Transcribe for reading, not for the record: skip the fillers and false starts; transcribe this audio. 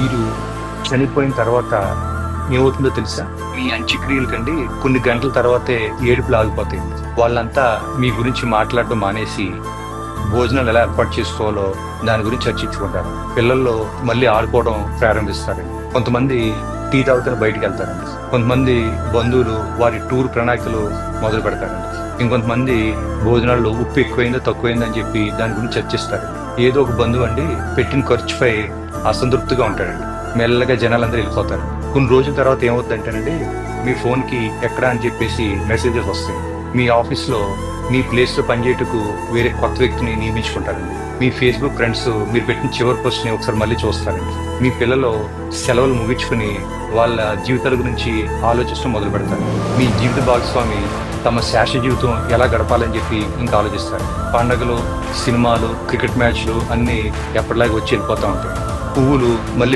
మీరు చనిపోయిన తర్వాత ఏమవుతుందో తెలుసా? మీ అంత్యక్రియల కండి కొన్ని గంటల తర్వాతే ఏడుపులు ఆగిపోతాయి. వాళ్ళంతా మీ గురించి మాట్లాడడం మానేసి భోజనాలు ఎలా ఏర్పాటు చేసుకోవాలో దాని గురించి చర్చించుకుంటారు. పిల్లల్లో మళ్ళీ ఆడుకోవడం ప్రారంభిస్తారండి. కొంతమంది టీ తాగుతారు, బయటికి వెళ్తారండి. కొంతమంది బంధువులు వారి టూర్ ప్రణాళికలు మొదలు పెడతారండి. ఇంకొంతమంది భోజనాల్లో ఉప్పు ఎక్కువైందో తక్కువైందో అని చెప్పి దాని గురించి చర్చిస్తారు. ఏదో ఒక బంధువు అండి పెట్టిన ఖర్చుపై అసంతృప్తిగా ఉంటాడండి. మెల్లగా జనాలందరూ వెళ్ళిపోతారు. కొన్ని రోజుల తర్వాత ఏమవుతుందంటేనండి, మీ ఫోన్కి ఎక్కడ అని చెప్పేసి మెసేజెస్ వస్తాయి. మీ ఆఫీస్లో మీ ప్లేస్లో పనిచేయటకు వేరే కొత్త వ్యక్తిని నియమించుకుంటారండి. మీ ఫేస్బుక్ ఫ్రెండ్స్ మీరు పెట్టిన చివరి పోస్ట్ని ఒకసారి మళ్ళీ చూస్తారండి. మీ పిల్లలు సెలవులు ముగించుకుని వాళ్ళ జీవితాల గురించి ఆలోచించడం మొదలు పెడతారు. మీ జీవిత భాగస్వామి తమ శాశ్వత జీవితం ఎలా గడపాలని చెప్పి ఇంకా ఆలోచిస్తారు. పండగలు, సినిమాలు, క్రికెట్ మ్యాచ్లు అన్నీ ఎప్పటిలాగా వచ్చి వెళ్ళిపోతూ ఉంటాయి. పువ్వులు మళ్ళీ